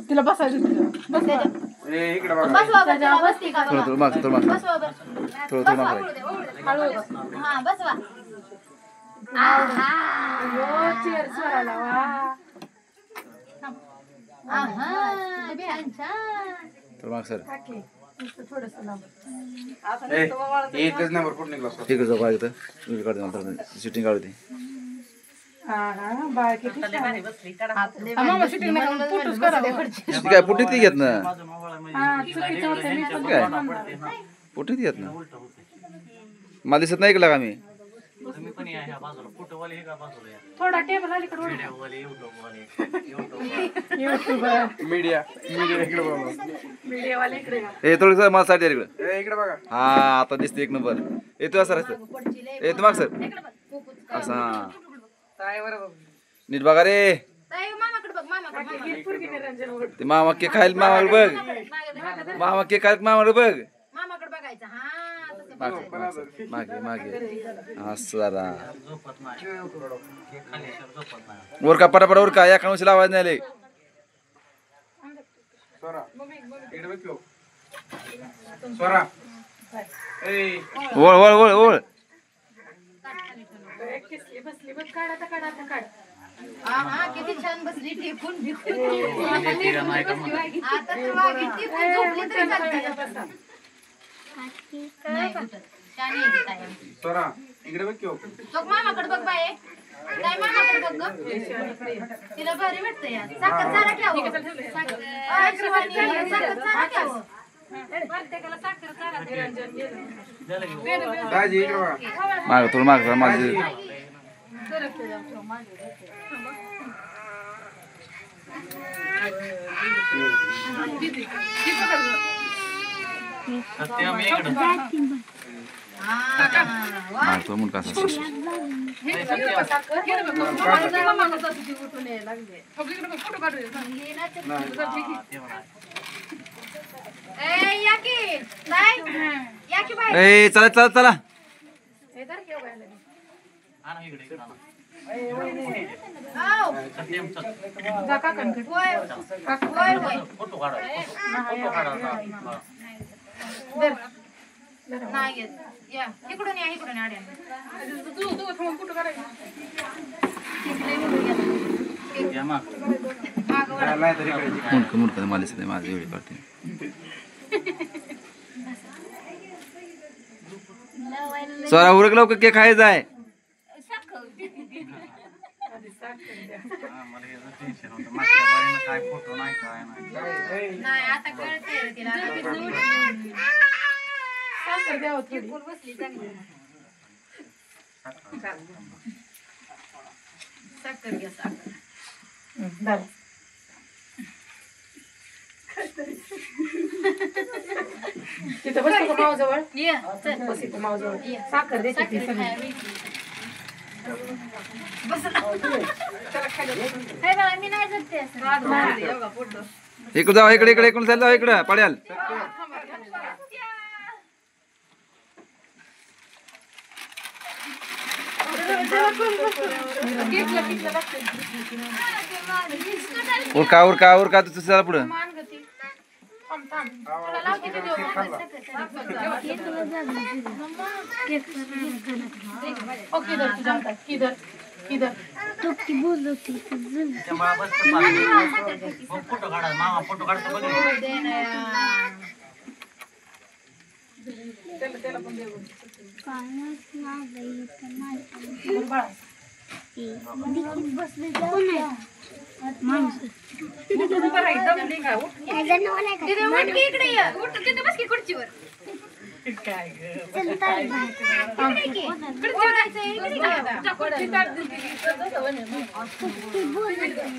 तिला बसायचं इकडे बघा थोडं माग थोडं माग हा बसवा चेअर स्वराला वा थोडं माग सर थोडस एकच नंबर कुठं निघला ठीक आहे जाऊ काय इथं तुम्ही काढते नंतर शूटिंग काढू दे बाळ किती मामा शूटिंग फोटोच करा ती काय पुटी ती घेत ना चुकीचं होतं मी पण काय पुटी ती घेत ना मला दिसत नाही ऐकलं का मी थोडा टेबल अलीकडे मीडिया इकडे बघा मीडियावाले इकडे हे थोडं मला साईड इकडं इकडे बघा हा आता दिसते एक नंबर येतो असं राहायचं येतो माग सर असा नीट बघा रे मामाकडे बघ मामाकडे ते मामा केक खायला मामाकडे बघ मामा केक खायला मामाकडे बघ मामाकडे बघायचं हा मागे मागे असं जरा वर का पटापट वर का या कानुशीला आवाज नाही आले स्वरा इकडे बघ स्वरा ओळ ओळ ओळ ओळ बसली बघ काढ हा किती छान बसली टिपून आता तर वागी टिपून झोपली तरी चालते स्वरा इकडे बघ चोक मामाकडे बघ बाय काय मामाकडे बघ ग तिला भारी वाटतं यार साखर चारा ठेव शिवानी साखर चारा ठेव प्रत्येकाला साखर चारा दाजी इकडे बघा माग थोडं माग माझे मागतो मुलगा ए चला चला चला इकडून या इकडून आड्या मुंडक मुंडक मालिश नाही माझी एवढी करते स्वरा उरक लवकर केक खायचं आहे नाही आता कळते तिला साखर द्यावं थोडी बसली चांगली साखर घ्या साखर तिथं बसतो का मावजवळ ये बस इथं मावजवळ साखर दे किती सगळी मी नाही जगते इकडे जाऊ इकडे इकडे इकडून चाललो इकडे पड्याल उरका उरका उरका तू चला पुढं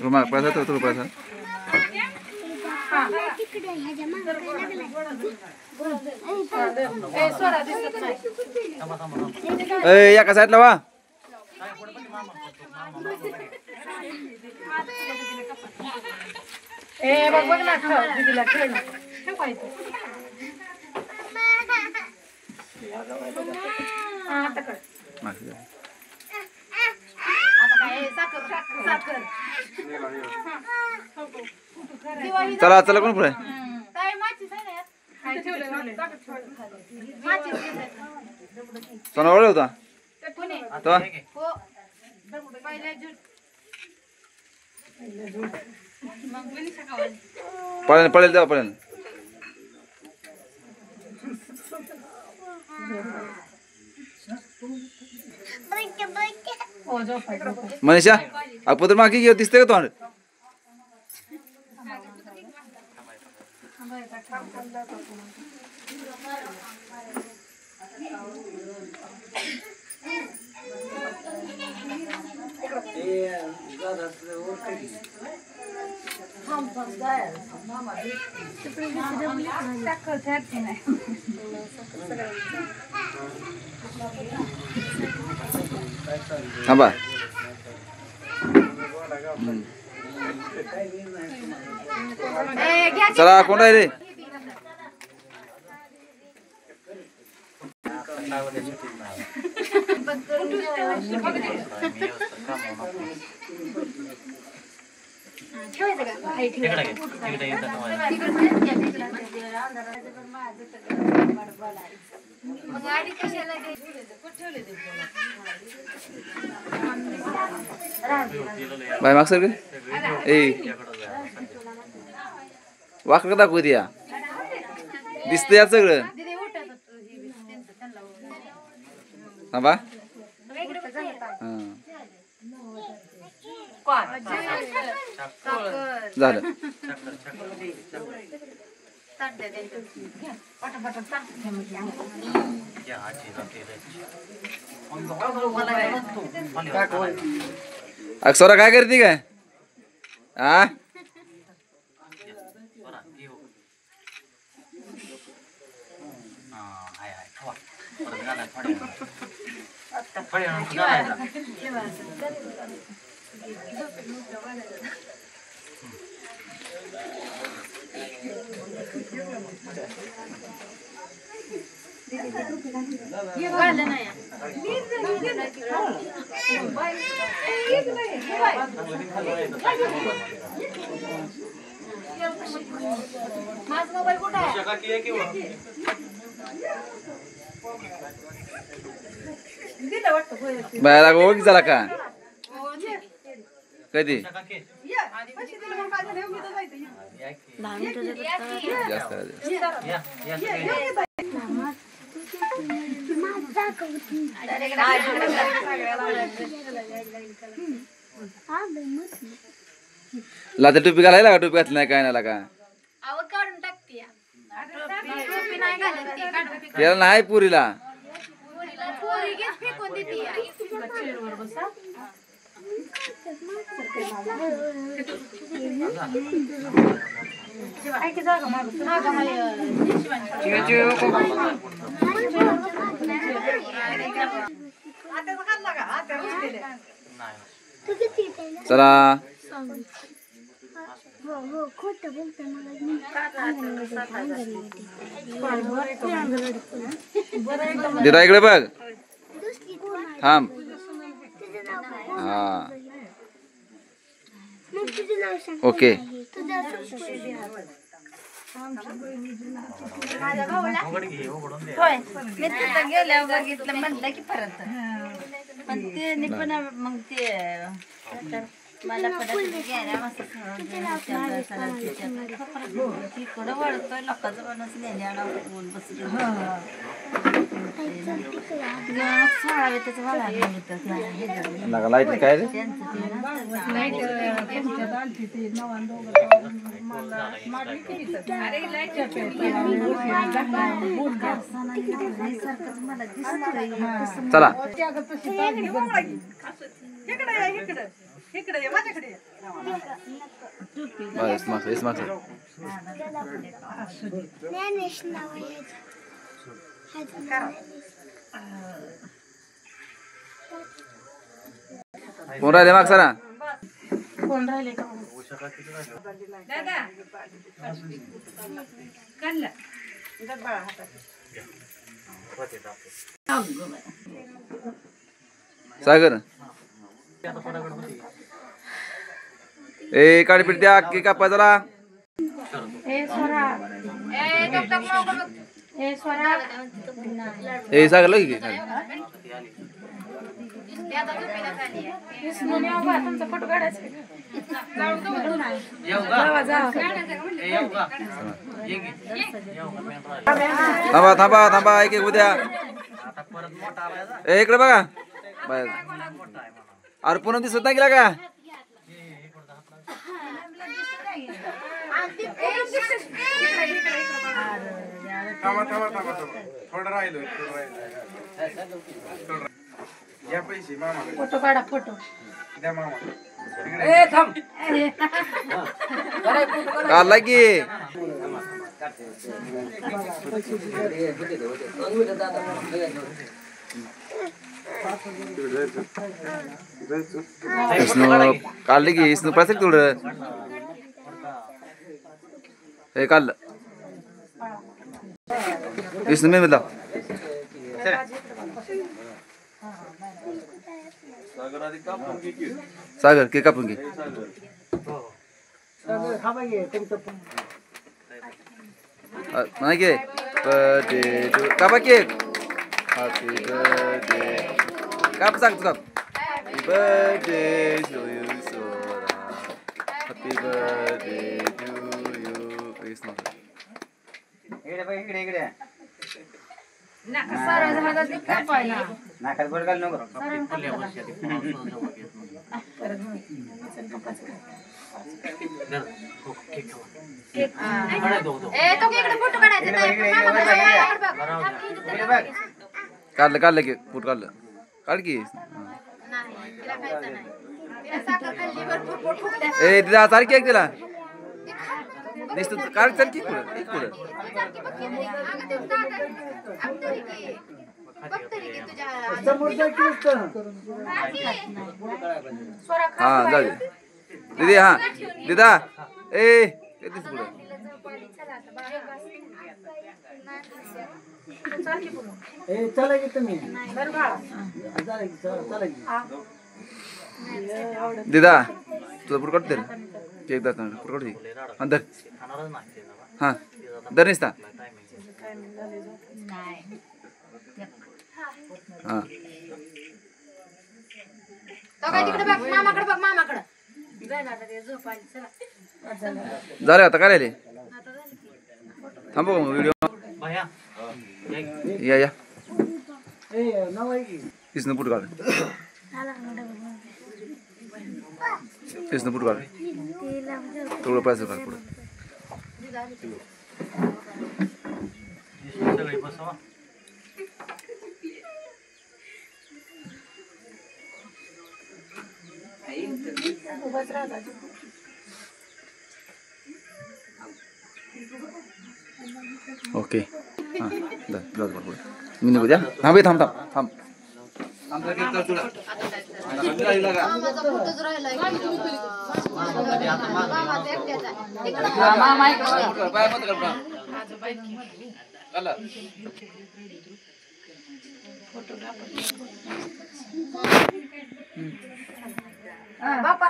रुमाल पैसा तो पैसा एका साईडला वा ए बघ बघ ना दीदीला खेळ आता काय साखर दिवाळी चला चला कोण पुढे काय माचीस आहे ना यात? माचीस घेतात. सोना ओळख होता पुणे तो हो पहिल्या जून मग मी सकाळी पळेल पळेल तेव्हा पळेल मनीषा अगोदर मागे घेऊ दिसते का तोंड थांबा चला कोण आहे रे गाडी कशाला बाय माग सर ए वाकड दाखवू द्या दिसतं यार सगळं दीदी उठत थांबा झालं अक्षरा काय करते काय आ माझा मोबाईल कुठे आहे बाहेर ओळख झाला का कधी जास्त लाते टोपी घालायला का टोपी घातली नाही काय नाही का आवड काढून टाकते टोपी नाही घालत ती काढून त्याला नाही पुरीला पोरी घेत फेकून देते चला दिदा इकडे बघ थांब हा ओके होय मी तिथं गेल्यावर बघितलं म्हणलं की परत पण ते पण मग ते मला परत घ्यायला मस्त तिकडं वळतोय लोकांचं बनच नेल्या बोल बसलं सोळावे त्याचं वळायला होतं नका लाईट काय रे चला कोण राहिले माग सरा कोण राहिले का दादा काढला सागर ए काढ पिट द्या की कापाय जरा ए सागर लगे की थांबा थांबा थांबा एक एक उद्या इकडे बघा अरे पुन्हा दिसत नाही गेला का थांबा थांबा थांबा थांबा थोडं राहिलं या पैसे मामा फोटो काढा फोटो द्या मामा काढला की विष्णू काढले की विष्णू पैसे थोडं हे काढलं विष्णू मी बदला सागर के कापून घे नाही घे बर्थडे टू कापा केक हॅपी बर्थडे काप सांग तू काप हॅपी बर्थडे टू यू सोरा happy birthday to you Krishna काढलं काढलं की फूट काढलं काढ की ए तिला चाल की तिला नुसतं काढ चल की पुढं एक पुढं हा जाऊ दे दीदी हा दीदा ए पुढं दीदा तुझा पुढं काढते केक दाखव पुढं काढते हा दर हा दर निसता हा झालं आता काय राहिले थांबव व्हिडिओ या या कृष्ण पुढं काढ कृष्ण पुढं काढ थोडं पैसे काढ पुढं ओके हां मी निघू द्या थांब थांब थांब थांब बापा